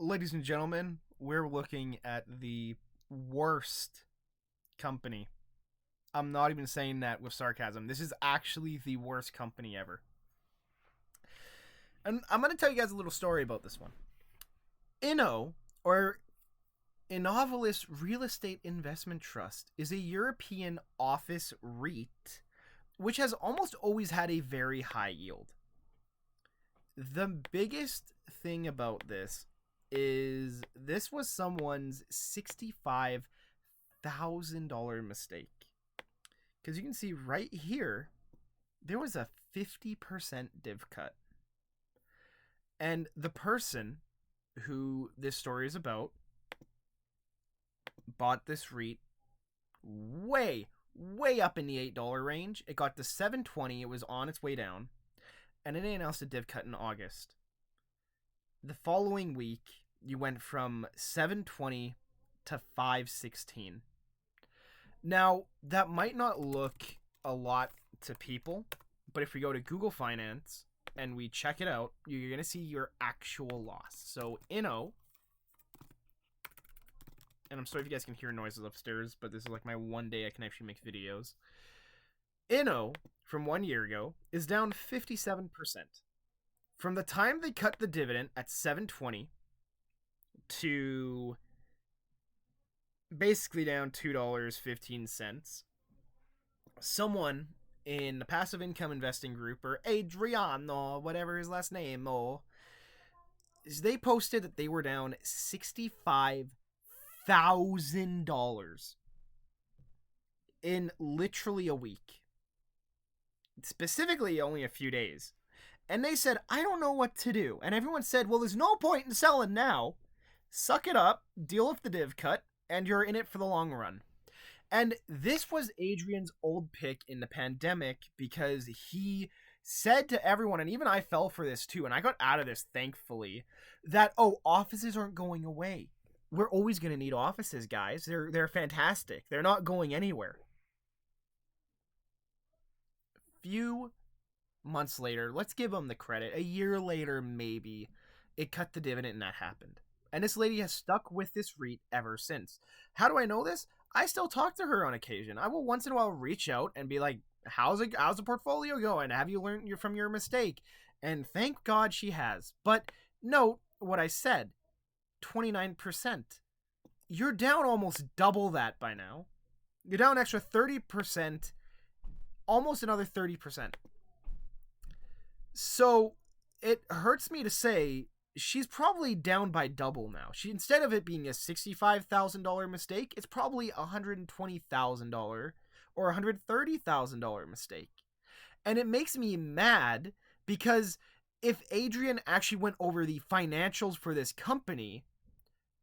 Ladies and gentlemen, we're looking at the worst company. I'm not even saying that with sarcasm. This is actually the worst company ever. And I'm going to tell you guys a little story about this one. INO, or Innovalis Real Estate Investment Trust, is a European office REIT which has almost always had a very high yield. The biggest thing about this is this was someone's $65,000 mistake. Because you can see right here, there was a 50% div cut. And the person who this story is about bought this REIT way up in the $8 range. It got to $7.20. It was on its way down. And then they announced a div cut in August. The following week, you went from $7.20 to $5.16. Now, that might not look a lot to people, but if we go to Google Finance and we check it out, you're going to see your actual loss. So, INO, and I'm sorry if you guys can hear noises upstairs, but this is like my one day I can actually make videos. INO, from 1 year ago, is down 57%. From the time they cut the dividend at $7.20 to basically down $2.15, someone in the passive income investing group, or Adriano, whatever his last name, they posted that they were down $65,000 in literally a week. Specifically, only a few days. And they said, I don't know what to do. And everyone said, well, there's no point in selling now. Suck it up, deal with the div cut, and you're in it for the long run. And this was Adrian's old pick in the pandemic because he said to everyone, and even I fell for this too, and I got out of this thankfully, that, offices aren't going away. We're always going to need offices, guys. They're fantastic. They're not going anywhere. Few months later, let's give them the credit, a year later maybe, it cut the dividend and that happened. And this lady has stuck with this REIT ever since. How do I know this? I still talk to her on occasion. I will once in a while reach out and be like, how's the portfolio going? Have you learned from your mistake? And thank God she has. But note what I said, 29%. You're down almost double that by now. You're down an extra 30%, almost another 30%. So it hurts me to say she's probably down by double now. Instead of it being a $65,000 mistake, it's probably a $120,000 or a $130,000 mistake. And it makes me mad because if Adrian actually went over the financials for this company,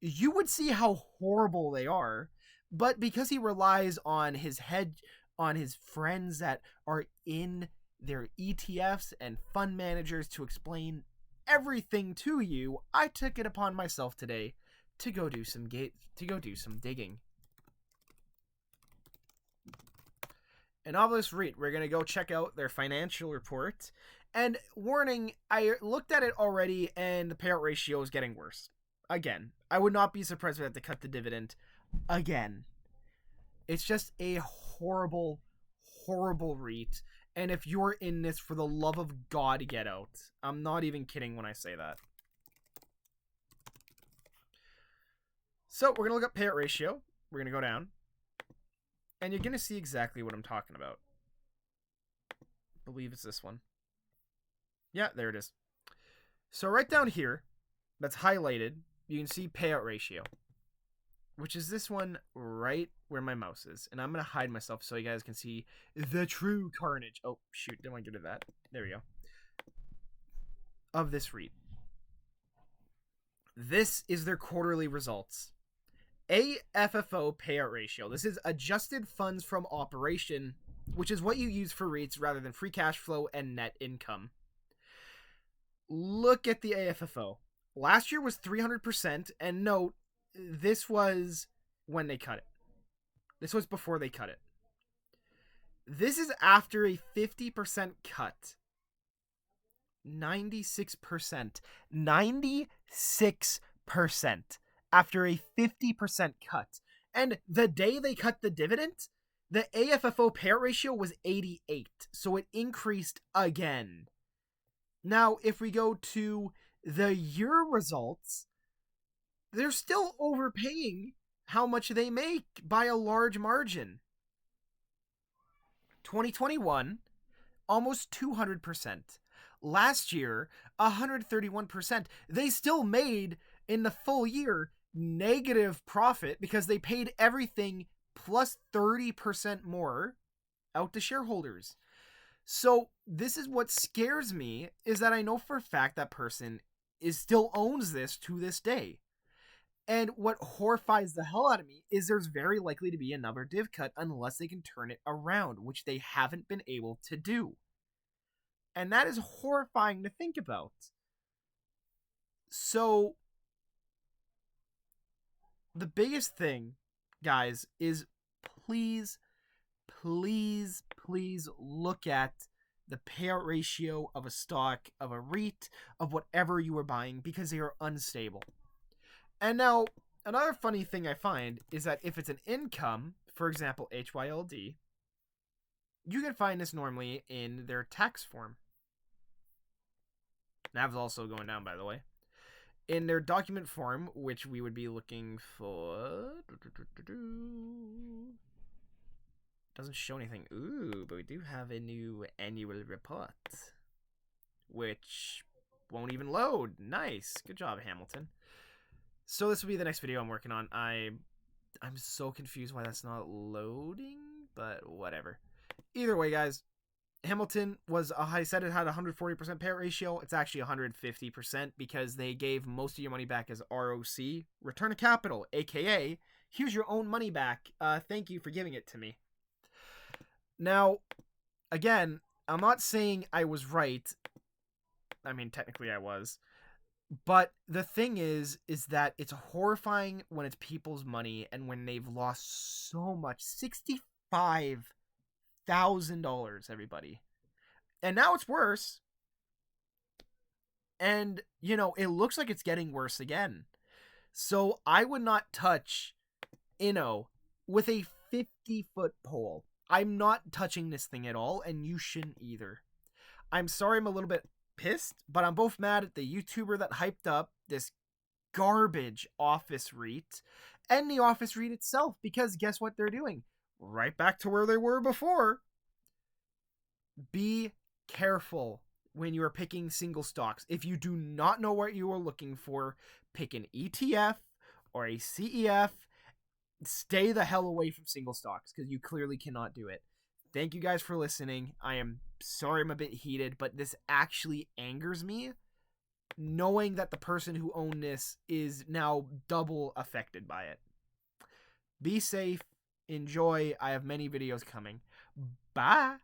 you would see how horrible they are. But because he relies on his friends that are in their ETFs and fund managers to explain everything to you, I took it upon myself today to go do some digging. And Innovalis REIT, we're gonna go check out their financial report. And warning, I looked at it already, and the payout ratio is getting worse. Again, I would not be surprised if they had to cut the dividend again. It's just a horrible, horrible REIT. And if you're in this, for the love of God, get out. I'm not even kidding when I say that. So we're going to look at payout ratio. We're going to go down. And you're going to see exactly what I'm talking about. I believe it's this one. Yeah, there it is. So right down here, that's highlighted, you can see payout ratio, which is this one right where my mouse is. And I'm going to hide myself so you guys can see the true carnage. Oh, shoot. Didn't want to get rid of that. There we go. Of this REIT. This is their quarterly results. AFFO payout ratio. This is adjusted funds from operation, which is what you use for REITs rather than free cash flow and net income. Look at the AFFO. Last year was 300%, and note, this was when they cut it. This was before they cut it. This is after a 50% cut. 96%. 96% after a 50% cut. And the day they cut the dividend, the AFFO payout ratio was 88, so it increased again. Now, if we go to the year results, they're still overpaying how much they make by a large margin. 2021, almost 200%. Last year, 131%. They still made, in the full year, negative profit because they paid everything plus 30% more out to shareholders. So this is what scares me, is that I know for a fact that person still owns this to this day. And what horrifies the hell out of me is there's very likely to be another div cut unless they can turn it around, which they haven't been able to do. And that is horrifying to think about. So the biggest thing, guys, is please look at the payout ratio of a stock, of a REIT, of whatever you are buying, because they are unstable. And now, another funny thing I find is that if it's an income, for example, HYLD, you can find this normally in their tax form. NAV's also going down, by the way. In their document form, which we would be looking for... Doesn't show anything. Ooh, but we do have a new annual report, which won't even load. Nice. Good job, Hamilton. So this will be the next video I'm working on. I'm so confused why that's not loading, but whatever. Either way, guys, Hamilton was, I said it had a 140% payout ratio. It's actually 150% because they gave most of your money back as ROC, return of capital, aka here's your own money back. Thank you for giving it to me. Now, again, I'm not saying I was right. I mean, technically I was. But the thing is that it's horrifying when it's people's money and when they've lost so much. $65,000, everybody. And now it's worse. And, you know, it looks like it's getting worse again. So I would not touch INO with a 50-foot pole. I'm not touching this thing at all, and you shouldn't either. I'm sorry I'm a little bit pissed, but I'm both mad at the YouTuber that hyped up this garbage office REIT and the office REIT itself, because guess what they're doing? Right back to where they were before. Be careful when you are picking single stocks. If you do not know what you are looking for, pick an ETF or a CEF. Stay the hell away from single stocks because you clearly cannot do it. Thank you guys for listening. I am sorry I'm a bit heated, but this actually angers me, knowing that the person who owned this is now double affected by it. Be safe. Enjoy. I have many videos coming. Bye.